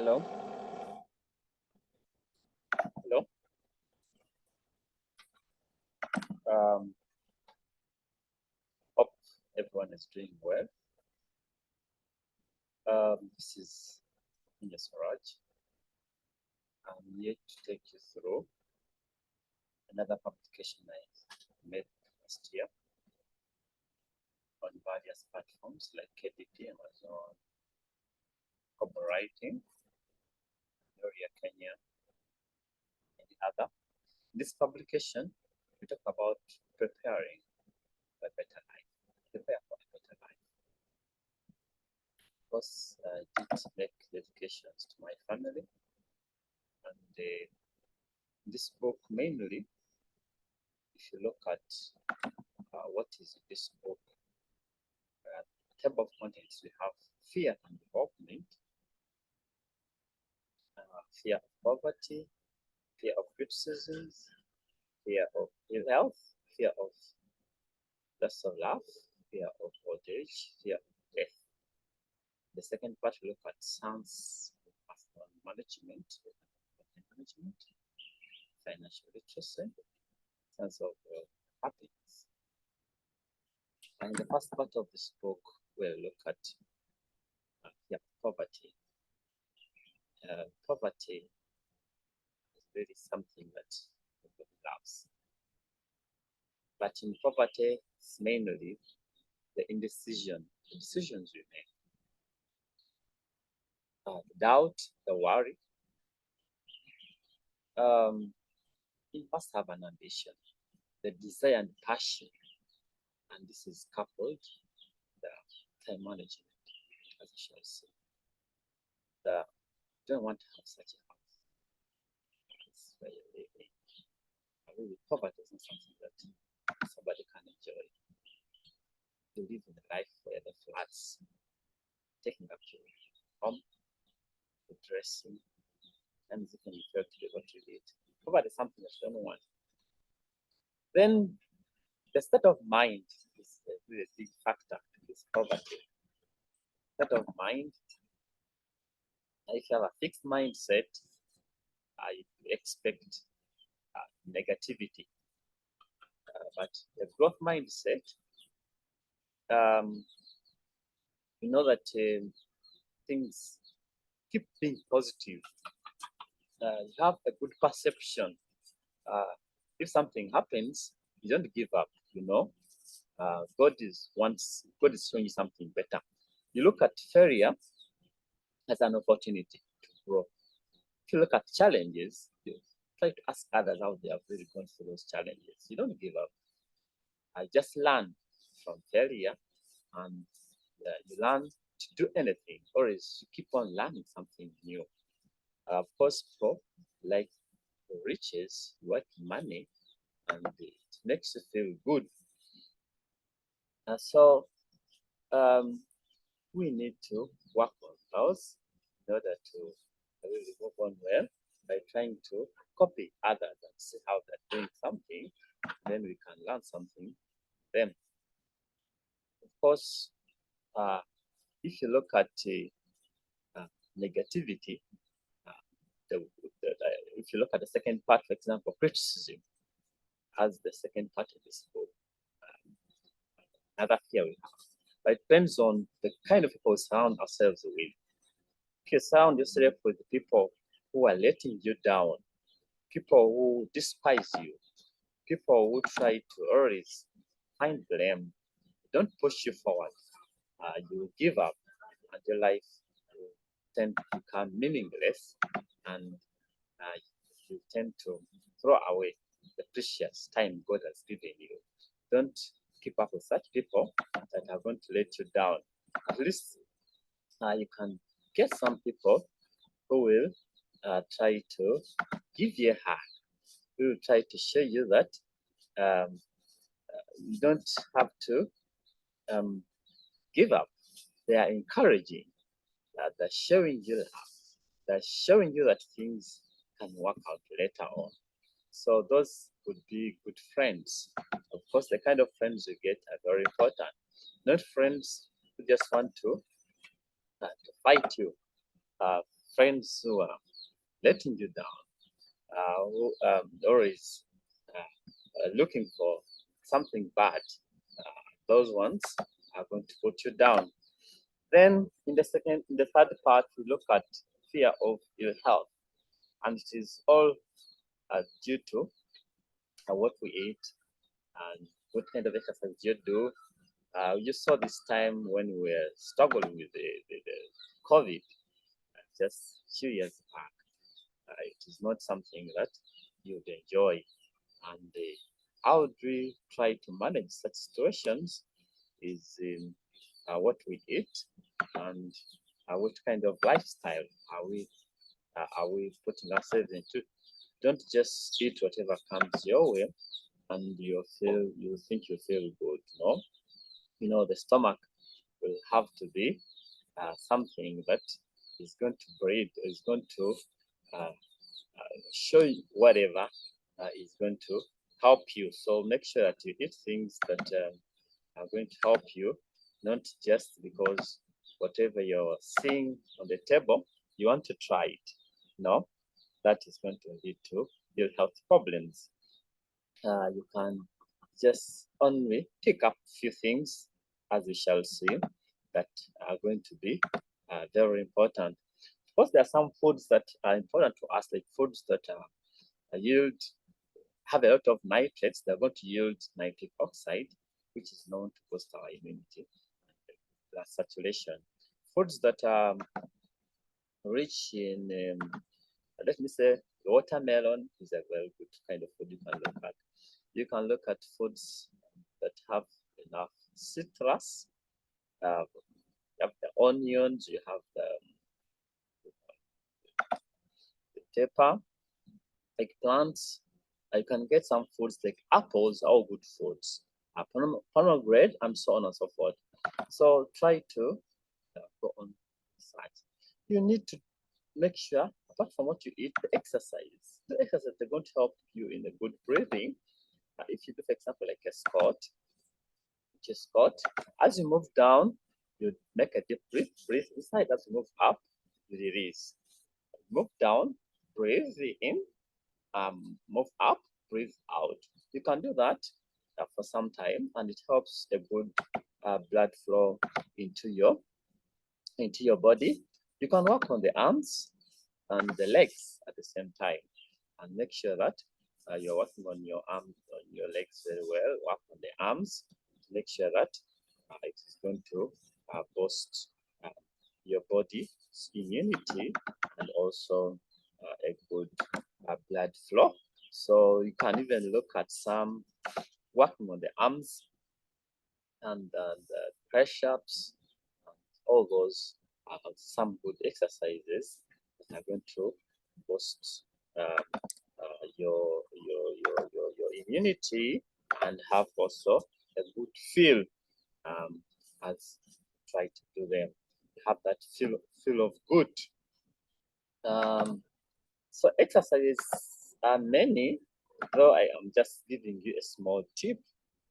Hello. Hello. Um, Hope everyone is doing well. This is Inja Swaraj. I'm here to take you through another publication I made last year on various platforms like KDP, Amazon, copywriting, Noria Kenya, and other. In this publication, we talk about preparing for a better life. Prepare for a better life. Of course, I did make dedications to my family, and this book mainly, if you look at what is in this book, table of contents, we have fear and development, fear of poverty, fear of criticisms, fear of ill health, fear of loss of love, fear of old age, fear of death. The second part, we look at science of management, financial literacy, sense of happiness. And the first part of this book will look at poverty. Poverty is really something that nobody loves. But in poverty, it's mainly the decisions we make. The doubt, the worry. You must have an ambition, the desire and passion, and this is coupled the time management, as I shall say. You don't want to have such a house. It's where you're living. Really, poverty is not something that somebody can enjoy. You live in a life where the floods taking up your home, the dressing, and you can refer to what you did. Poverty is something that you don't want. Then the state of mind is a really big factor in this poverty. State of mind. If you have a fixed mindset, you expect negativity. But the growth mindset, you know that things keep being positive. You have a good perception. If something happens, you don't give up. You know, God is showing you something better. You look at failure as an opportunity to grow. If you look at challenges, you try to ask others how they have really gone through those challenges. You don't give up. I just learn from failure, and you learn to do anything, or else you keep on learning something new. Of course, people like riches, work money, and it makes you feel good. So we need to work on those in order to really move on well by trying to copy others and see how they're doing something. Then we can learn something from them. Of course, if you look at negativity, if you look at the second part, for example, criticism, as the second part of this book, another fear we have. But it depends on the kind of people we surround ourselves with. If you surround yourself with people who are letting you down, people who despise you, people who try to always find blame, don't push you forward. You will give up, and your life will tend to become meaningless, and you tend to throw away the precious time God has given you. Don't keep up with such people that are going to let you down. At least you can get some people who will try to give you a hug, who will try to show you that you don't have to give up. They are encouraging. They're showing you they're showing you that things can work out later on. So those would be good friends. Of course, the kind of friends you get are very important. Not friends who just want to fight you. friends who are letting you down, who always looking for something bad, those ones are going to put you down. Then in the third part, we look at fear of ill health, and it is all due to what we eat and what kind of exercise you do. You saw this time when we were struggling with the COVID just a few years back. It is not something that you'd enjoy. And how would we try to manage such situations is in what we eat and what kind of lifestyle are we putting ourselves into. Don't just eat whatever comes your way and you think you feel good. No, the stomach will have to be something that is going to breed, is going to show you whatever is going to help you. So make sure that you eat things that are going to help you, not just because whatever you're seeing on the table, you want to try it. No, that is going to lead to your health problems. You can just only pick up a few things, as we shall see, that are going to be very important. Of course, there are some foods that are important to us, like foods that have a lot of nitrates. They're going to yield nitric oxide, which is known to boost our immunity, blood saturation. Foods that are rich in, let me say, watermelon is a very good kind of food you can look at. You can look at foods that have enough citrus. You have the onions, you have the pepper, eggplants. You can get some foods like apples, all good foods, pomegranate, and so on and so forth. So try to go on site. You need to make sure, apart from what you eat, the exercise. The exercise is going to help you in a good breathing. If you do, for example, like a squat, as you move down, you make a deep breathe inside. As you move up, you release. Move down, breathe in, move up, breathe out. You can do that for some time, and it helps a good blood flow into your body. You can work on the arms and the legs at the same time, and make sure that you're working on your arms, on your legs very well. Work on the arms to make sure that it is going to boost your body's immunity and also a good blood flow. So you can even look at some working on the arms and the press-ups, all those are some good exercises that are going to boost your immunity and have also a good feel as you try to do them. Have that feel of good. So exercises are many, though I am just giving you a small tip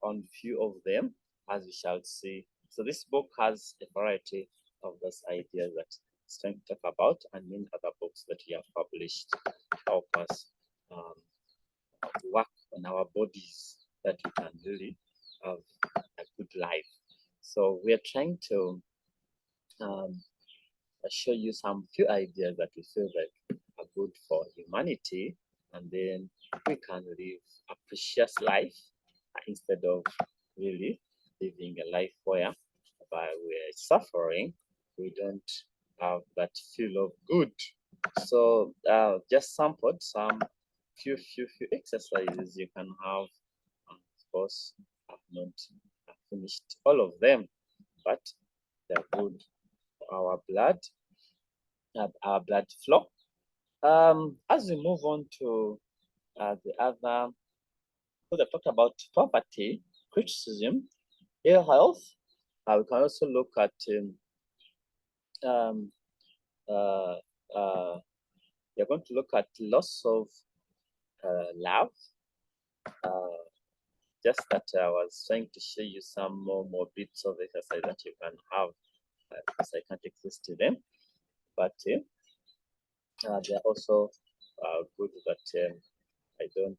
on few of them, as we shall see. So this book has a variety of those ideas that it's trying to talk about, and many other books that we have published to help us work on our bodies, that we can really have a good life. So we are trying to show you some few ideas that we feel like are good for humanity, and then we can live a precious life instead of really living a life where we're suffering. We don't have that feel of good. So just sampled some few exercises you can have. Of course, I've not finished all of them, but they're good for our blood flow. As we move on to the other, so they talked about poverty, criticism, ill health. We can also look at you're going to look at loss of love. Just that I was trying to show you some more bits of exercise that you can have because I can't exist to them. But They're also good that I don't,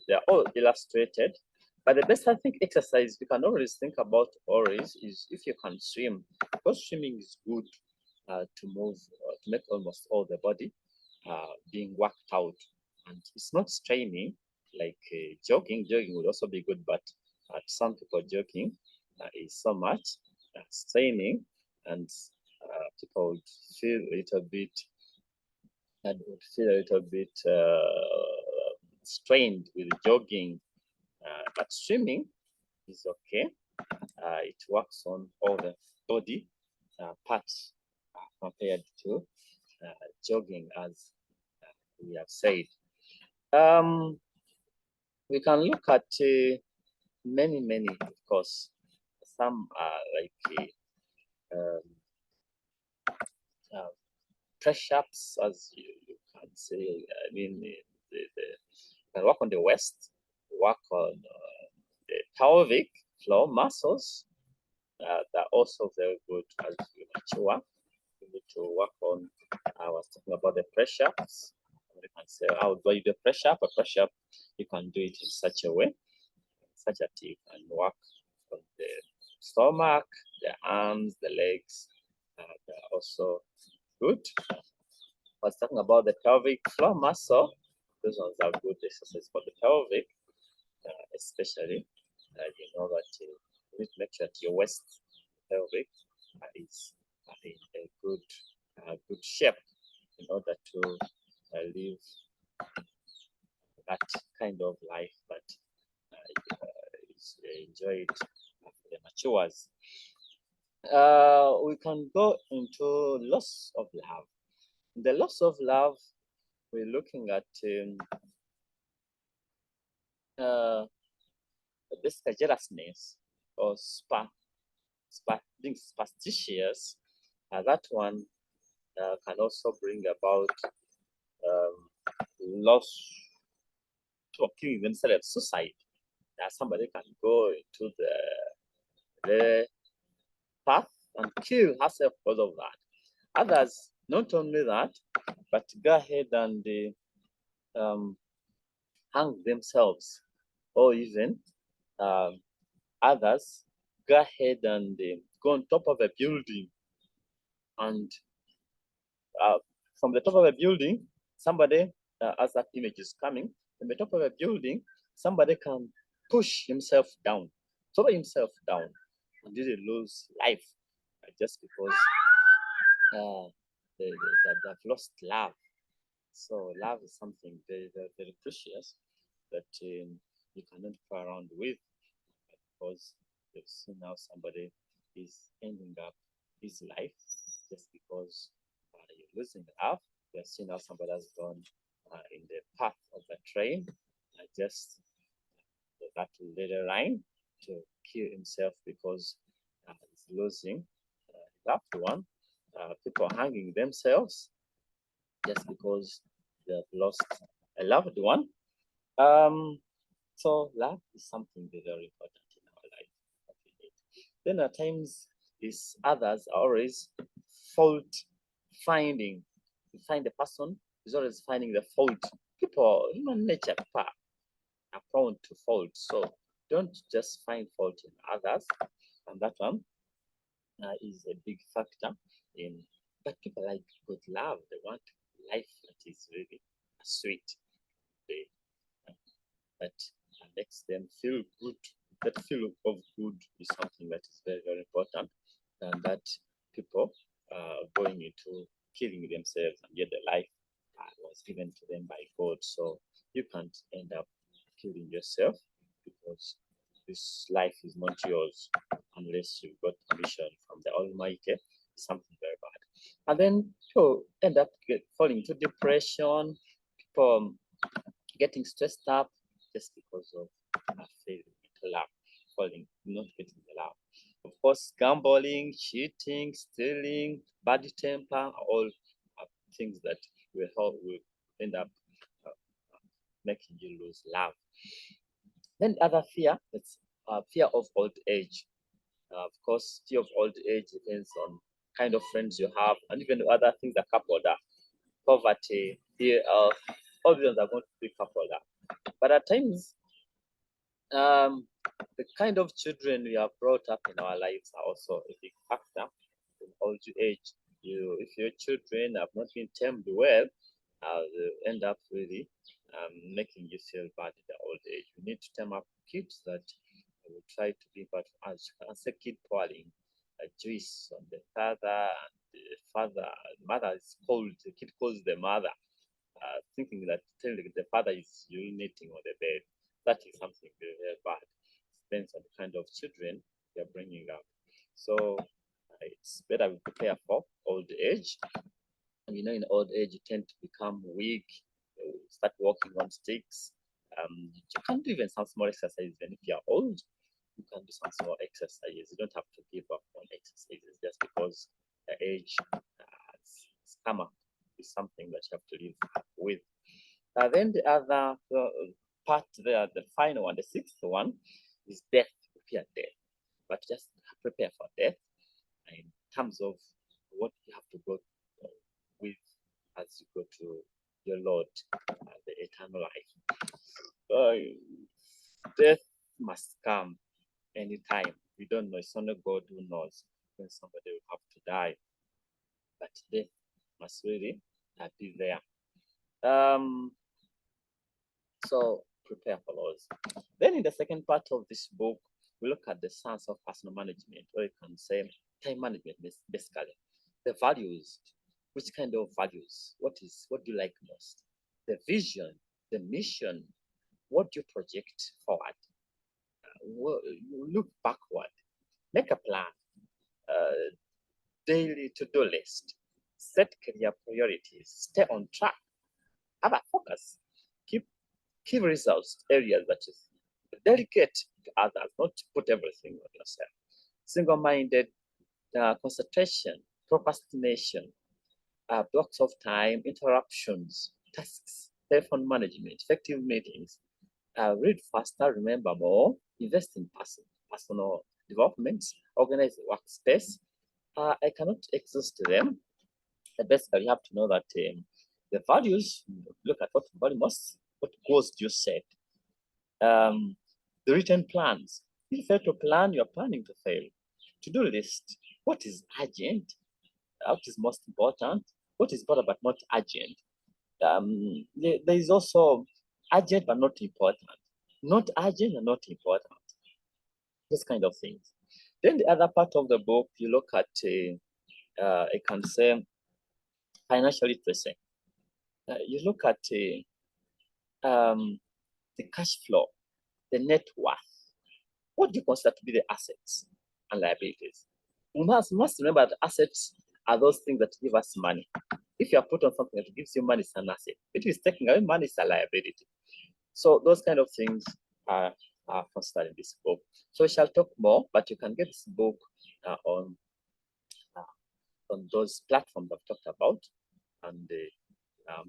they're all illustrated. But the best, I think, exercise you can always think about always is if you can swim, because swimming is good to move, to make almost all the body being worked out. And it's not straining like jogging. Jogging would also be good, but some people jogging is so much straining, and people would feel a little bit and would feel a little bit strained with jogging. But swimming is okay. It works on all the body parts compared to jogging, as we have said. Um, we can look at many, of course. Some are like um, uh, press ups, as you can say. I mean, you can work on the waist, work on the pelvic floor muscles. They're also very good as you mature. You need to work on. I was talking about the press ups. You can say, how do I do a press up? A press up, you can do it in such a way, such that you can work on the stomach, the arms, the legs. They're also good. I was talking about the pelvic floor muscle. Those ones are good exercises for the pelvic, especially. You know that you need to make sure that your waist pelvic is in a good shape in order to live that kind of life that is enjoyed after the matures. We can go into loss of love. The loss of love, we're looking at this jealousness or being superstitious. That one can also bring about loss to killing themselves, suicide. That somebody can go into the path and kill herself because of that. Others, not only that, but go ahead and um, hang themselves, or even um, others go ahead and go on top of a building, and uh, from the top of a building, somebody, as that image is coming, from the top of a building, somebody can push himself down, throw himself down, and really lose life just because they've lost love. So love is something very precious that you cannot play around with, because you've seen how somebody is ending up his life just because you're losing love. You've seen how somebody has gone in the path of the train, just that little line to kill himself because he's losing loved one. People hanging themselves just because they've lost a loved one. Um, so love is something very important in our life. Then at times is others are always fault finding. You find the person is always finding the fault. People, human nature are prone to fault. So don't just find fault in others. And that one is a big factor in. But people like good love. They want life that is really sweet. They, that makes them feel good. That feel of good is something that is very important, and that people going into killing themselves, and yet the life was given to them by God. So you can't end up killing yourself, because this life is not yours unless you've got permission from the Almighty. Something very bad. And then people end up falling into depression, people getting stressed up just because of failing to love, falling, not getting the love. Of course, gambling, cheating, stealing, bad temper, all things that will end up uh, making you lose love. Then the other fear, it's fear of old age. Of course, fear of old age depends on kind of friends you have, and even other things that coupled up. poverty, fear of, all these are going to be coupled up. But at times, the kind of children we are brought up in our lives are also a big factor in old age. If your children have not been tamed well, they end up really making you feel bad in the old age. We need to tame up kids that will try to be, but as you can say, kid pouring a juice on the father, and the father, mother is cold, the kid calls the mother, thinking that telling the father is urinating on the bed. That is something very, very bad. It depends on the kind of children you're bringing up. So it's better we prepare for old age. And in old age, you tend to become weak, you start walking on sticks. You can do even some small exercises. Even if you're old, you can do some small exercises. You don't have to give up on exercises just because the age has come up with something that you have to live with. Then the other part there, the final one, the sixth one, is death. Prepare death, but just prepare for death in terms of what you have to go with as you go to your Lord, the eternal life. Death must come anytime. We don't know. It's only God who knows when somebody will have to die. But death must really be there. So prepare for those. Then in the second part of this book, we look at the science of personal management, or you can say time management, basically. The values, which kind of values? What do you like most? The vision, the mission, what do you project forward? Look backward, make a plan, daily to-do list, set career priorities, stay on track, have a focus, keep key results areas that is delicate to others, not to put everything on yourself. Single-minded concentration, procrastination, blocks of time, interruptions, tasks, telephone management, effective meetings, read faster, remember more, invest in personal development, organize the workspace. I cannot exhaust them. Basically, you have to know that the values, look at what value most, what goals do you set? The written plans. If you fail to plan, you're planning to fail. To-do list. What is urgent? What is most important? What is important but not urgent? There is also urgent but not important. Not urgent and not important. Those kind of things. Then the other part of the book, you look at, I can say, financial literacy. You look at the cash flow, the net worth. What do you consider to be the assets and liabilities? We must remember that assets are those things that give us money. If you are put on something that gives you money, it's an asset. If it is taking away money, it's a liability. So those kind of things are considered in this book. So we shall talk more, but you can get this book on those platforms I've talked about, and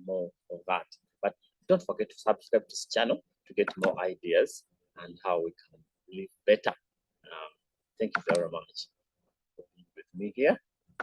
more of that. But don't forget to subscribe to this channel to get more ideas and how we can live better. Thank you very much for being with me here.